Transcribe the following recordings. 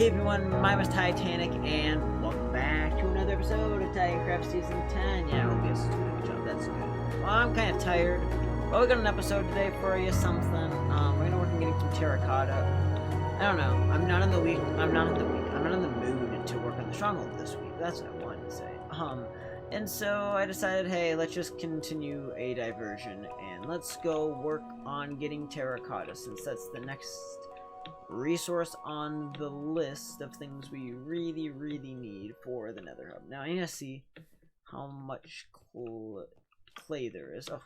Hey everyone, my name is Titanic, and welcome back to another episode of Titancraft Season 10. Yeah, I guess it's doing a good job, that's good. Well, I'm kind of tired, but we got an episode today for you, something. We're gonna work on getting some terracotta. I don't know, I'm not in the mood to work on the stronghold this week, that's what I wanted to say. And so I decided, hey, let's just continue a diversion, and let's go work on getting terracotta, since that's the next resource on the list of things we really need for the nether hub. Now I need to see how much clay there is. Oh,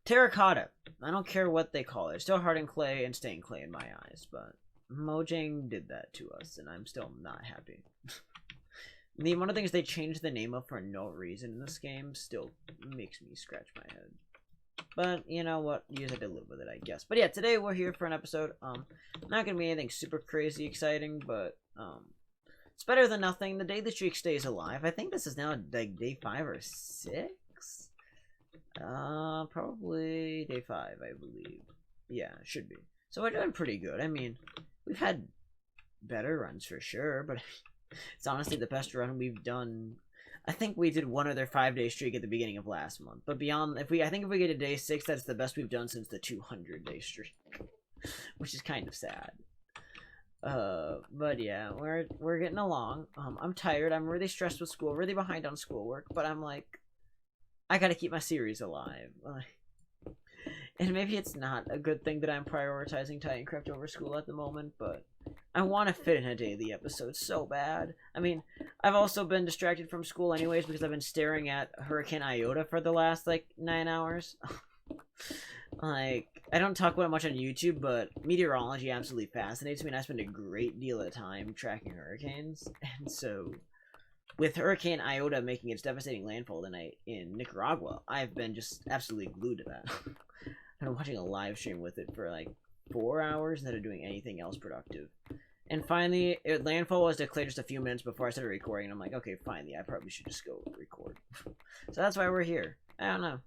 terracotta. I don't care what they call it. It's still hardened clay and stained clay in my eyes, but Mojang did that to us and I'm still not happy. One of the things they changed the name of for no reason in this game still makes me scratch my head. But, you know what, you just have to live with it, I guess. But yeah, today we're here for an episode. Not gonna be anything super crazy exciting, but, it's better than nothing. The day the streak stays alive. I think this is now, like, day 5 or 6? Probably day 5, I believe. Yeah, it should be. So we're doing pretty good. I mean, we've had better runs for sure, but it's honestly the best run we've done. I think we did one other 5-day streak at the beginning of last month. But beyond, I think if we get to day 6, that's the best we've done since the 200-day streak. Which is kind of sad. But yeah, we're getting along. I'm tired. I'm really stressed with school. Really behind on schoolwork. But I'm like, I gotta keep my series alive. And maybe it's not a good thing that I'm prioritizing Titancraft over school at the moment, but I want to fit in a daily episode so bad. I mean, I've also been distracted from school anyways because I've been staring at Hurricane Iota for the last, like, 9 hours. Like, I don't talk about it much on YouTube, but meteorology absolutely fascinates me, and I spend a great deal of time tracking hurricanes. And so, with Hurricane Iota making its devastating landfall tonight in Nicaragua, I've been just absolutely glued to that. I've been watching a live stream with it for, like, 4 hours instead of doing anything else productive. And finally, landfall was declared just a few minutes before I started recording, and I'm like, okay, finally, I probably should just go record. So that's why we're here. I don't know.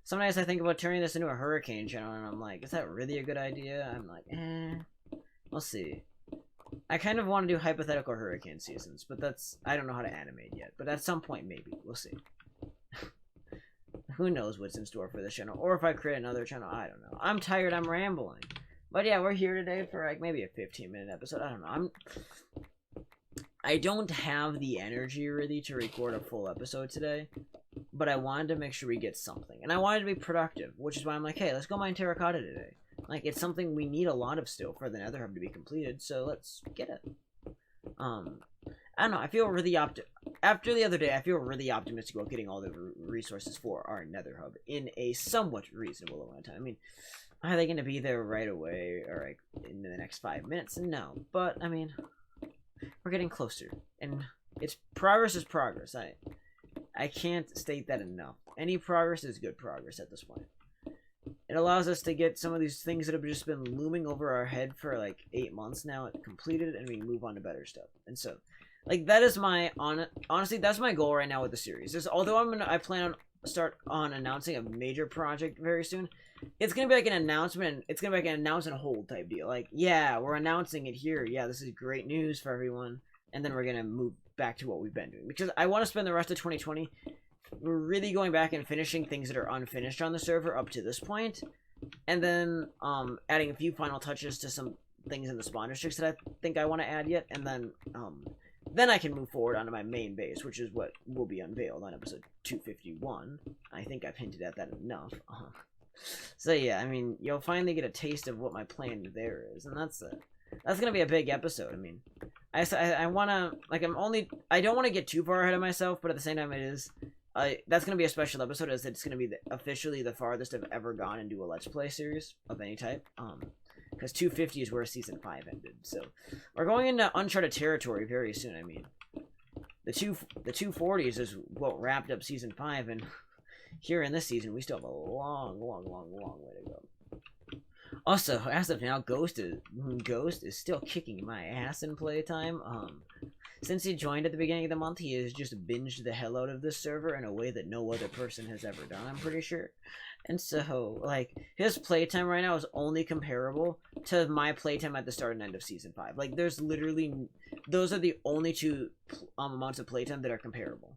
Sometimes I think about turning this into a hurricane channel, and I'm like, is that really a good idea? I'm like, we'll see. I kind of want to do hypothetical hurricane seasons, but I don't know how to animate yet. But at some point, maybe. We'll see. Who knows what's in store for this channel, or if I create another channel, I don't know. I'm tired, I'm rambling. But yeah, we're here today for, like, maybe a 15-minute episode. I don't know. I don't have the energy, really, to record a full episode today. But I wanted to make sure we get something. And I wanted to be productive, which is why I'm like, hey, let's go mine terracotta today. Like, it's something we need a lot of still for the nether hub to be completed, so let's get it. I don't know, I feel really after the other day, I feel really optimistic about getting all the resources for our nether hub in a somewhat reasonable amount of time. I mean, are they going to be there right away, or, like, in the next 5 minutes? No, but, I mean, we're getting closer, and progress is progress. I can't state that enough. Any progress is good progress at this point. It allows us to get some of these things that have just been looming over our head for, like, 8 months now completed, and we move on to better stuff. And so, like, that is my, honestly, that's my goal right now with the series. Although I plan on announcing a major project very soon, it's gonna be like an announcement, and it's gonna be like an announce and hold type deal. Like, yeah, we're announcing it here. Yeah, this is great news for everyone. And then we're gonna move back to what we've been doing. Because I want to spend the rest of 2020 really going back and finishing things that are unfinished on the server up to this point. And then adding a few final touches to some things in the spawn districts that I think I want to add yet. And then I can move forward onto my main base, which is what will be unveiled on episode 251. I think I've hinted at that enough. So yeah, I mean, you'll finally get a taste of what my plan there is, and that's gonna be a big episode. I mean, I wanna, like, I don't want to get too far ahead of myself, but at the same time, that's gonna be a special episode, as it's gonna be officially the farthest I've ever gone into a Let's Play series of any type. Because 250 is where Season 5 ended, so we're going into uncharted territory very soon. I mean, the 240s is what wrapped up Season 5, and here in this season, we still have a long way to go. Also, as of now, Ghost is still kicking my ass in playtime. Since he joined at the beginning of the month, he has just binged the hell out of this server in a way that no other person has ever done, I'm pretty sure. And so, like, his playtime right now is only comparable to my playtime at the start and end of Season 5. Like, there's literally... Those are the only two amounts of playtime that are comparable.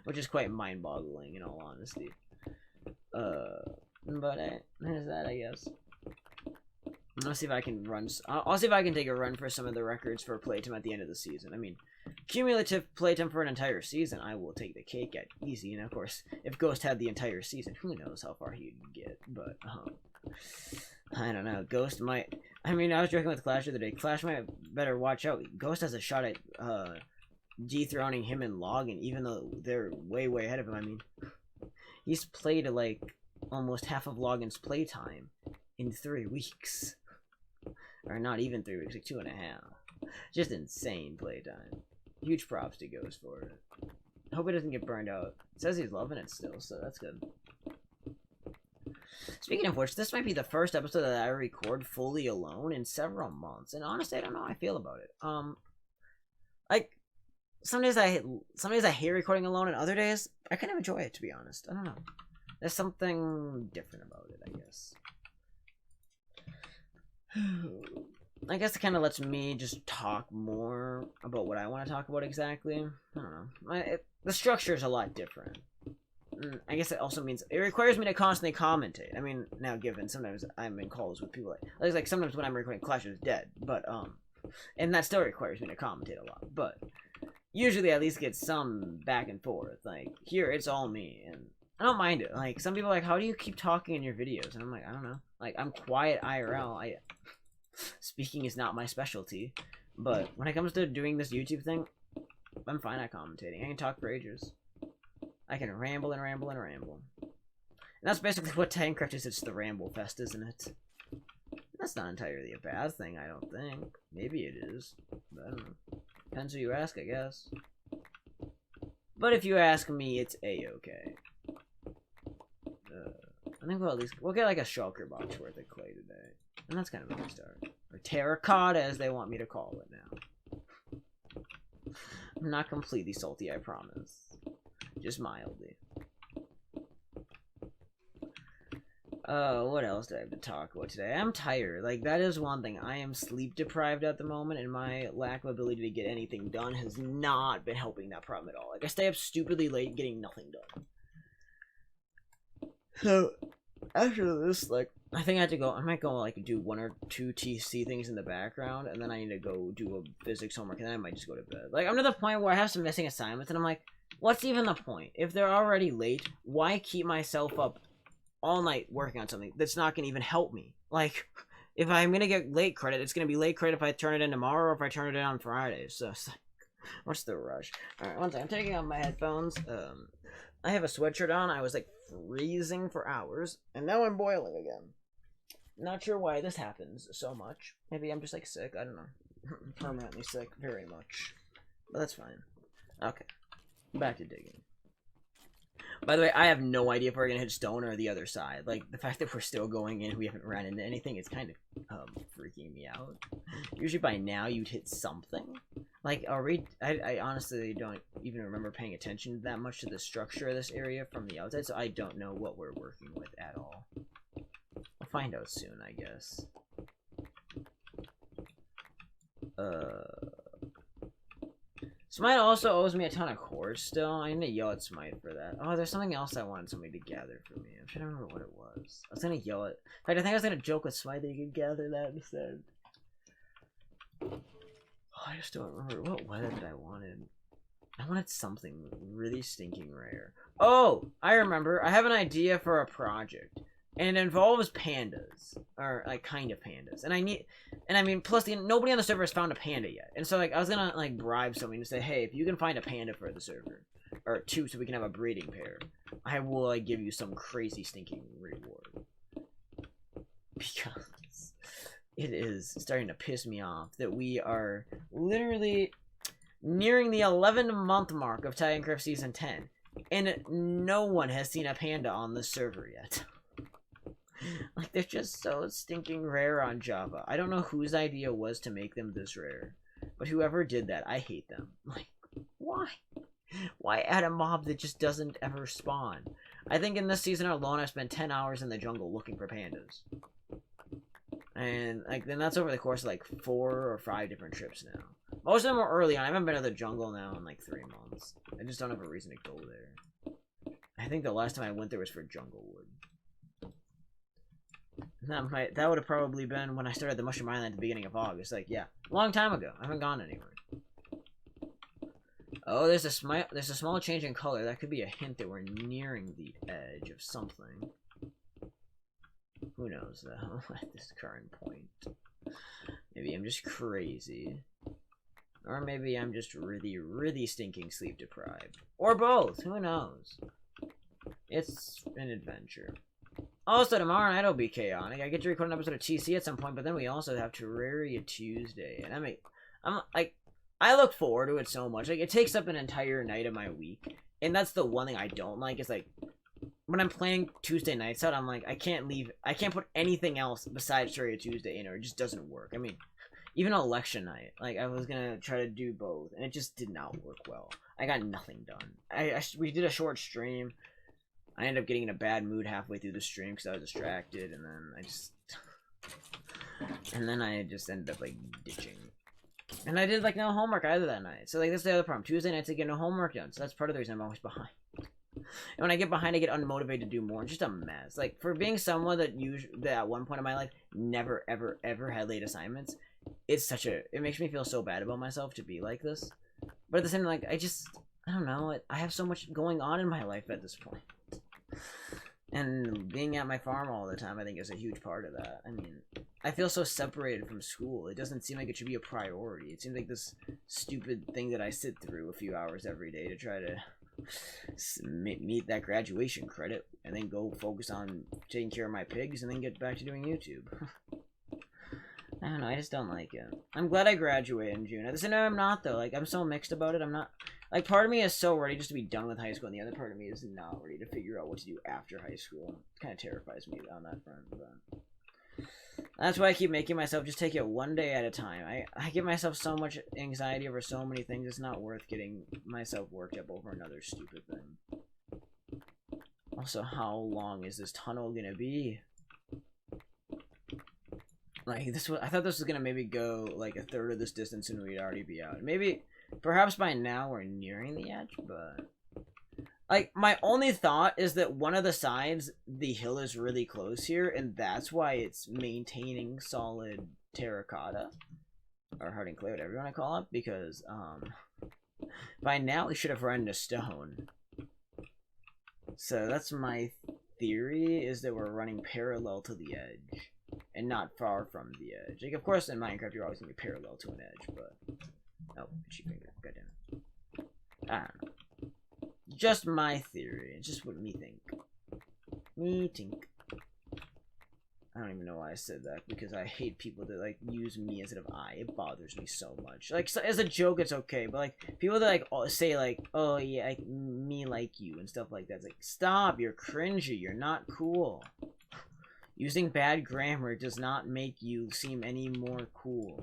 Which is quite mind-boggling, in all honesty. But there's that, I guess. I'll see if I can run... I'll see if I can take a run for some of the records for playtime at the end of the season. I mean, cumulative playtime for an entire season, I will take the cake at easy. And of course, if Ghost had the entire season, who knows how far he'd get. But, I don't know. Ghost might... I mean, I was joking with Clash the other day. Clash might better watch out. Ghost has a shot at, dethroning him and Logan, even though they're way, way ahead of him. I mean, he's played, like, almost half of Logan's playtime in 3 weeks. Or not even 3 weeks, like 2.5. Just insane playtime. Huge props to Ghost for it. Hope he doesn't get burned out. It says he's loving it still, so that's good. Speaking of which, this might be the first episode that I record fully alone in several months, and honestly, I don't know how I feel about it. Like, some days I hate recording alone, and other days I kind of enjoy it. To be honest, I don't know. There's something different about it, I guess. I guess it kind of lets me just talk more about what I want to talk about exactly. I don't know. The structure is a lot different. I guess it also means it requires me to constantly commentate. I mean, now given sometimes I'm in calls with people like sometimes when I'm recording Clash is dead, but and that still requires me to commentate a lot. But usually at least get some back and forth. Like here, it's all me, and I don't mind it. Like some people are like, how do you keep talking in your videos? And I'm like, I don't know. Like I'm quiet IRL. Speaking is not my specialty, but when it comes to doing this YouTube thing, I'm fine at commentating. I can talk for ages. I can ramble and ramble and ramble. And that's basically what Titancraft is. It's the ramble fest, isn't it? That's not entirely a bad thing, I don't think. Maybe it is. But I don't know. Depends who you ask, I guess. But if you ask me, it's a-okay. I think we'll get like a shulker box worth of clay today. And that's kind of a good start. Or terracotta, as they want me to call it now. I'm not completely salty, I promise. Just mildly. What else do I have to talk about today? I'm tired. Like, that is one thing. I am sleep deprived at the moment, and my lack of ability to get anything done has not been helping that problem at all. Like, I stay up stupidly late getting nothing done. So, after this, like, I think I might go, like, do 1 or 2 TC things in the background, and then I need to go do a physics homework, and then I might just go to bed. Like, I'm to the point where I have some missing assignments, and I'm like, what's even the point? If they're already late, why keep myself up all night working on something that's not gonna even help me? Like, if I'm gonna get late credit, it's gonna be late credit if I turn it in tomorrow or if I turn it in on Friday. So, it's like, what's the rush? Alright, one second. I'm taking out my headphones. I have a sweatshirt on. I was, like, freezing for hours, and now I'm boiling again. Not sure why this happens so much. Maybe I'm just, like, sick. I don't know. Permanently sick. Very much. But that's fine. Okay. Back to digging. By the way, I have no idea if we're gonna hit stone or the other side. Like, the fact that we're still going in, we haven't ran into anything, is kind of freaking me out. Usually by now you'd hit something. Like, I honestly don't even remember paying attention that much to the structure of this area from the outside, so I don't know what we're working with at all. I'll find out soon, I guess. Smite also owes me a ton of cores still. I need to yell at Smite for that. Oh, there's something else I wanted somebody to gather for me. I'm trying to remember what it was. I was gonna yell at... In fact, I think I was gonna joke with Smite that you could gather that instead. Oh, I just don't remember. What was it that I wanted? I wanted something really stinking rare. Oh! I remember. I have an idea for a project. And it involves pandas. Or, like, kind of pandas. And I mean, plus, nobody on the server has found a panda yet. And so, like, I was gonna, like, bribe somebody to say, hey, if you can find a panda for the server, or 2 so we can have a breeding pair, I will, like, give you some crazy stinking reward. Because it is starting to piss me off that we are literally nearing the 11-month mark of Titancraft Season 10. And no one has seen a panda on the server yet. Like, they're just so stinking rare on Java. I don't know whose idea was to make them this rare. But whoever did that, I hate them. Like, why? Why add a mob that just doesn't ever spawn? I think in this season alone, I've spent 10 hours in the jungle looking for pandas. And, like, then that's over the course of, like, 4 or 5 different trips now. Most of them are early on. I haven't been to the jungle now in, like, 3 months. I just don't have a reason to go there. I think the last time I went there was for Junglewood. That would have probably been when I started the Mushroom Island at the beginning of August. Like, yeah, a long time ago. I haven't gone anywhere. Oh, there's a small change in color. That could be a hint that we're nearing the edge of something. Who knows, though, at this current point. Maybe I'm just crazy. Or maybe I'm just really, really stinking sleep deprived. Or both, who knows? It's an adventure. Also, tomorrow night will be chaotic. I get to record an episode of TC at some point, but then we also have Terraria Tuesday. And I look forward to it so much. Like, it takes up an entire night of my week. And that's the one thing I don't like, is like, when I'm playing Tuesday nights out, I'm like, I can't put anything else besides Terraria Tuesday in, or it just doesn't work. I mean, even election night, like, I was gonna try to do both, and it just did not work well. I got nothing done. We did a short stream. I ended up getting in a bad mood halfway through the stream because I was distracted, and then I just ended up, like, ditching. And I did, like, no homework either that night. So, like, that's the other problem. Tuesday nights I get no homework done, so that's part of the reason I'm always behind. And when I get behind, I get unmotivated to do more. It's just a mess. Like, for being someone that at one point in my life never, ever, ever had late assignments, it makes me feel so bad about myself to be like this. But at the same time, like, I don't know, I have so much going on in my life at this point. And being at my farm all the time, I think, is a huge part of that. I mean, I feel so separated from school. It doesn't seem like it should be a priority. It seems like this stupid thing that I sit through a few hours every day to try to meet that graduation credit, and then go focus on taking care of my pigs, and then get back to doing YouTube. I don't know, I just don't like it. I'm glad I graduated in June. At the same time, I'm not, though. Like, I'm so mixed about it. I'm not... Like, part of me is so ready just to be done with high school, and the other part of me is not ready to figure out what to do after high school. It kind of terrifies me on that front, but... That's why I keep making myself just take it one day at a time. I give myself so much anxiety over so many things, it's not worth getting myself worked up over another stupid thing. Also, how long is this tunnel gonna be? Like, I thought this was gonna maybe go, like, a third of this distance and we'd already be out. Maybe, perhaps by now we're nearing the edge, but... Like, my only thought is that one of the sides, the hill is really close here, and that's why it's maintaining solid terracotta. Or hardened clay, whatever you want to call it, because, by now we should have run into stone. So that's my theory, is that we're running parallel to the edge, and not far from the edge. Like, of course, in Minecraft, you're always going to be parallel to an edge, but... Oh, itchy finger, goddamn. I don't know. Just my theory. It's just what me think. Me think. I don't even know why I said that, because I hate people that, like, use me instead of I. It bothers me so much. Like, so, as a joke, it's okay, but, like, people that, like, say, like, oh, yeah, me like you, and stuff like that. It's like, stop, you're cringy, you're not cool. Using bad grammar does not make you seem any more cool.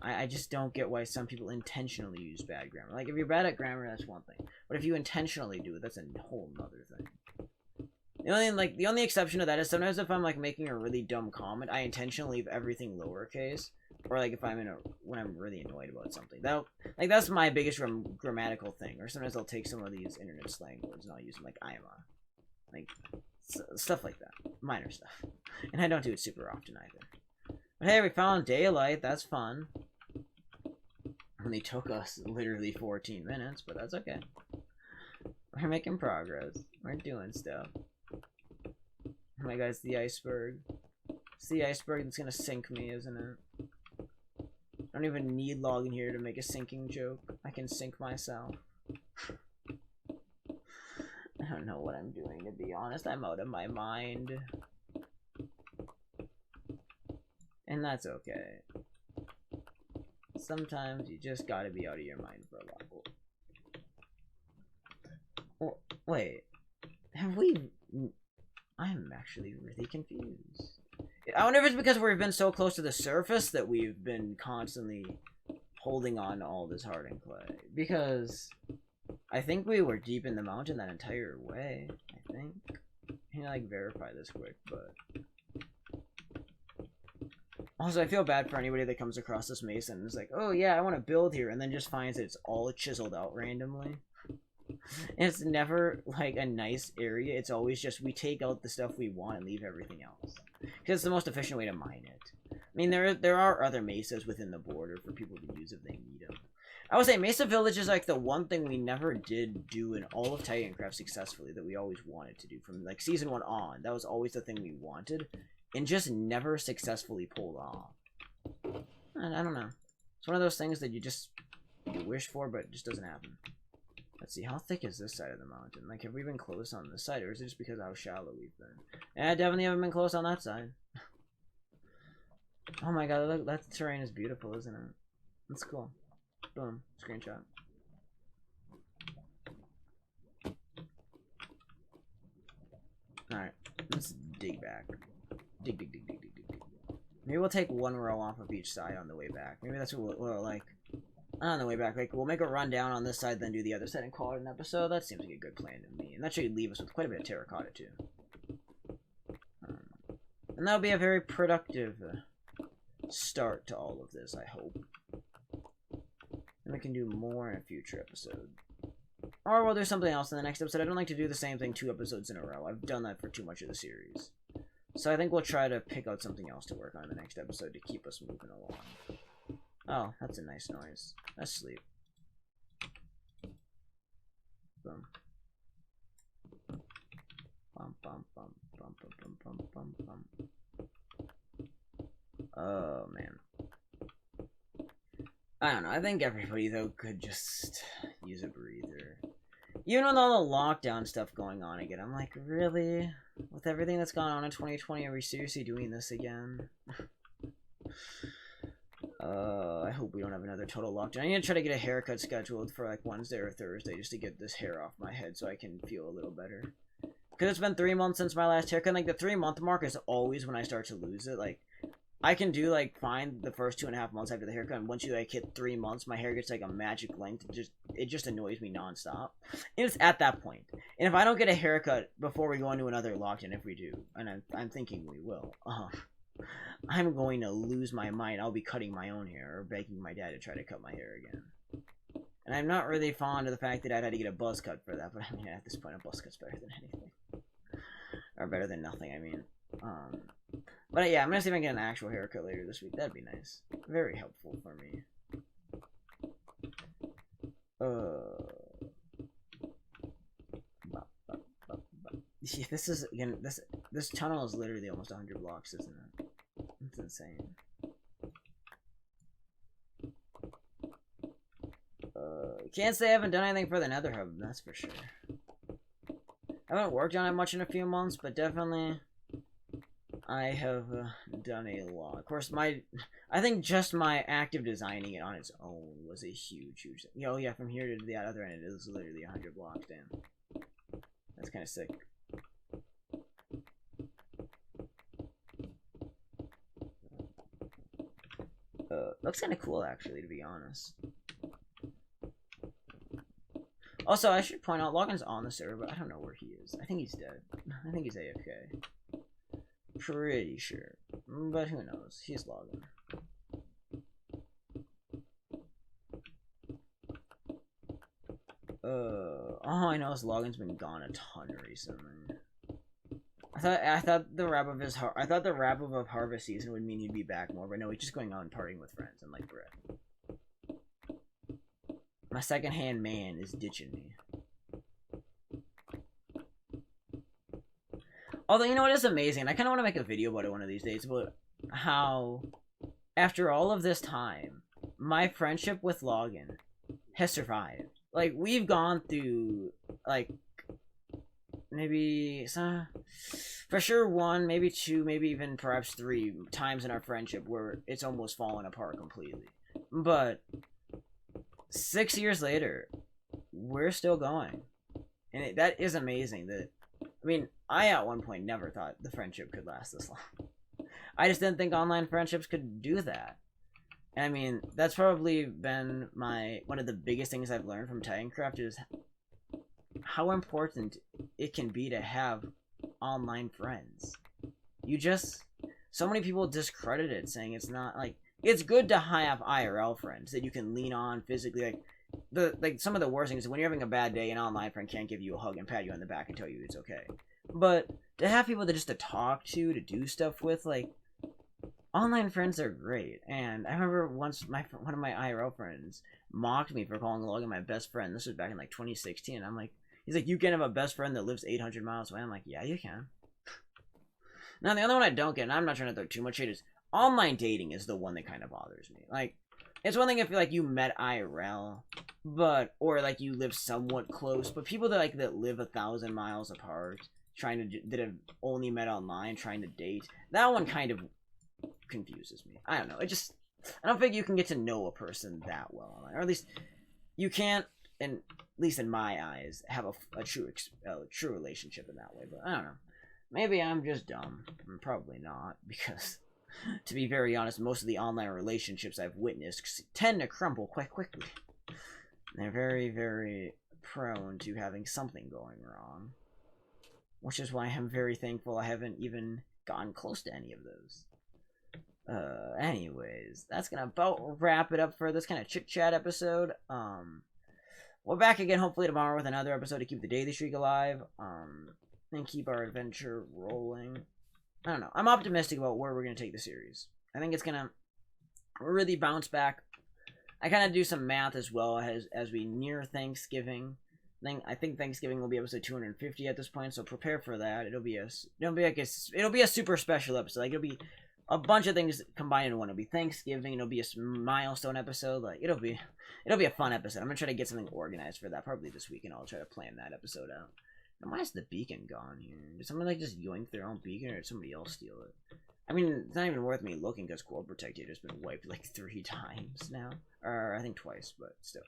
I just don't get why some people intentionally use bad grammar. Like, if you're bad at grammar, that's one thing. But if you intentionally do it, that's a whole nother thing. The only exception to that is sometimes if I'm, like, making a really dumb comment, I intentionally leave everything lowercase. Or, like, if I'm when I'm really annoyed about something. That's my biggest grammatical thing. Or sometimes I'll take some of these internet slang words and I'll use them, like, I'm a. Like, stuff like that. Minor stuff. And I don't do it super often either. But hey, we found daylight. That's fun. Only took us literally 14 minutes, but that's okay. We're making progress. We're doing stuff. Oh my god, it's the iceberg. It's the iceberg that's gonna sink me, isn't it? I don't even need log in here to make a sinking joke. I can sink myself. I don't know what I'm doing, to be honest. I'm out of my mind. And that's okay. Sometimes you just gotta be out of your mind for a while. Oh, wait. Have we... I'm actually really confused. I wonder if it's because we've been so close to the surface that we've been constantly holding on to all this hardened clay. Because I think we were deep in the mountain that entire way. I think. I can like verify this quick, but also I feel bad for anybody that comes across this Mesa and is like, oh yeah, I want to build here, and then just finds that it's all chiseled out randomly. And it's never like a nice area. It's always just we take out the stuff we want and leave everything else, because it's the most efficient way to mine it. I mean, there are other mesas within the border for people to use if they need them. I would say Mesa Village is like the one thing we never did do in all of Titancraft successfully that we always wanted to do from like season 1 on. That was always the thing we wanted and just never successfully pulled off. And I don't know. It's one of those things that you wish for, but it just doesn't happen. Let's see, how thick is this side of the mountain? Like, have we been close on this side, or is it just because of how shallow we've been? And I definitely haven't been close on that side. Oh my god, look, that terrain is beautiful, isn't it? That's cool. Boom. Screenshot. Alright, let's dig back. Dig. Maybe we'll take one row off of each side on the way back. Maybe that's what we'll like, on the way back. Like, we'll make a run down on this side, then do the other side and call it an episode. That seems like a good plan to me. And that should leave us with quite a bit of terracotta, too. And that'll be a very productive start to all of this, I hope. And we can do more in a future episode. Or we'll do something else in the next episode. I don't like to do the same thing 2 episodes in a row. I've done that for too much of the series. So I think we'll try to pick out something else to work on in the next episode to keep us moving along. Oh, that's a nice noise. That's sleep. Boom. Bum, bum, bum, bum, bum, bum, bum, bum. Oh, man. I don't know. I think everybody, though, could just use a breather. Even with all the lockdown stuff going on again, I'm like, really? With everything that's gone on in 2020, are we seriously doing this again? I hope we don't have another total lockdown. I need to try to get a haircut scheduled for, like, Wednesday or Thursday just to get this hair off my head so I can feel a little better. Because it's been 3 months since my last haircut. Like, the 3-month mark is always when I start to lose it. Like, I can do, like, fine the first 2.5 months after the haircut, and once you, like, hit 3 months, my hair gets, like, a magic length. It just annoys me nonstop. And it's at that point. And if I don't get a haircut before we go into another lockdown, if we do, and I'm thinking we will, I'm going to lose my mind. I'll be cutting my own hair, or begging my dad to try to cut my hair again. And I'm not really fond of the fact that I'd had to get a buzz cut for that, but I mean, at this point, a buzz cut's better than anything. Or better than nothing, I mean. But yeah, I'm gonna see if I can get an actual haircut later this week. That'd be nice. Very helpful for me. Yeah, this is again. This tunnel is literally almost 100 blocks, isn't it? It's insane. Can't say I haven't done anything for the Nether Hub. That's for sure. I haven't worked on it much in a few months, but definitely I have done a lot. Of course, I think just my active designing it on its own was a huge thing. Oh yeah, from here to the other end, it is literally 100 blocks, damn. That's kind of sick. Looks kind of cool, actually, to be honest. Also, I should point out, Logan's on the server, but I don't know where he is. I think he's dead. I think he's AFK. Pretty sure. But who knows? He's Logan. All I know is Logan's been gone a ton recently. I thought the wrap of harvest season would mean he'd be back more, but no, he's just going out and partying with friends and like bread. My second-hand man is ditching me. Although, you know what is amazing? I kind of want to make a video about it one of these days, about how, after all of this time, my friendship with Logan has survived. Like, we've gone through, like, maybe, for sure 1, maybe 2, maybe even perhaps 3 times in our friendship where it's almost fallen apart completely. But 6 years later, we're still going. And that is amazing. That, I mean, I at one point never thought the friendship could last this long. I just didn't think online friendships could do that. And I mean, that's probably been one of the biggest things I've learned from Titancraft is how important it can be to have online friends. So many people discredit it, saying it's not, like, it's good to have IRL friends that you can lean on physically. Like, some of the worst things is when you're having a bad day, an online friend can't give you a hug and pat you on the back and tell you it's okay. But to have people that just to talk to do stuff with, like, online friends are great. And I remember once one of my IRL friends mocked me for calling Logan my best friend. This was back in, like, 2016. I'm like, he's like, you can have a best friend that lives 800 miles away. I'm like, yeah, you can. Now, the other one I don't get, and I'm not trying to throw too much shade, is online dating is the one that kind of bothers me. Like, it's one thing if, like, you met IRL, or, like, you live somewhat close, but people that live 1,000 miles apart, that have only met online, trying to date, that one kind of confuses me. I don't know. I don't think you can get to know a person that well online. Or at least, you can't, at least in my eyes, have a true relationship in that way. But I don't know. Maybe I'm just dumb. I'm probably not, because, to be very honest, most of the online relationships I've witnessed tend to crumble quite quickly. They're very, very prone to having something going wrong. Which is why I'm very thankful I haven't even gotten close to any of those. Anyways, that's gonna about wrap it up for this kind of chit-chat episode. We're back again hopefully tomorrow with another episode to keep the daily streak alive. And keep our adventure rolling. I don't know. I'm optimistic about where we're going to take the series. I think it's going to really bounce back. I kind of do some math as well as we near Thanksgiving. I think Thanksgiving will be episode 250 at this point, so prepare for that. It'll be a super special episode. Like, it'll be a bunch of things combined in one. It'll be Thanksgiving. It'll be a milestone episode. Like, it'll be a fun episode. I'm gonna try to get something organized for that probably this week, and I'll try to plan that episode out. Now, why is the beacon gone here? Did someone like just yoink their own beacon, or did somebody else steal it? I mean, it's not even worth me looking because Core Protect Data has been wiped like 3 times now, or I think twice, but still.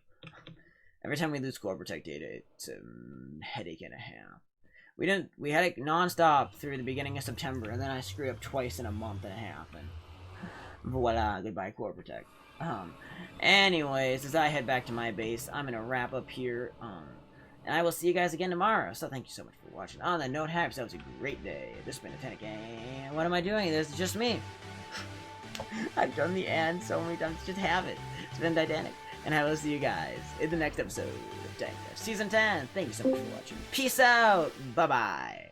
Every time we lose Core Protect Data, it's a headache and a half. We had it non-stop through the beginning of September, and then I screw up twice in a month and a half, and voila, goodbye Core Protect. Anyways, as I head back to my base, I'm gonna wrap up here, and I will see you guys again tomorrow. So thank you so much for watching. On that note, have yourselves a great day. This has been Titancraft. What am I doing? This is just me. I've done the and so many times. Just have it. It's been Titanic. And I will see you guys in the next episode of Titancraft Season 10. Thank you so much for watching. Peace out. Bye-bye.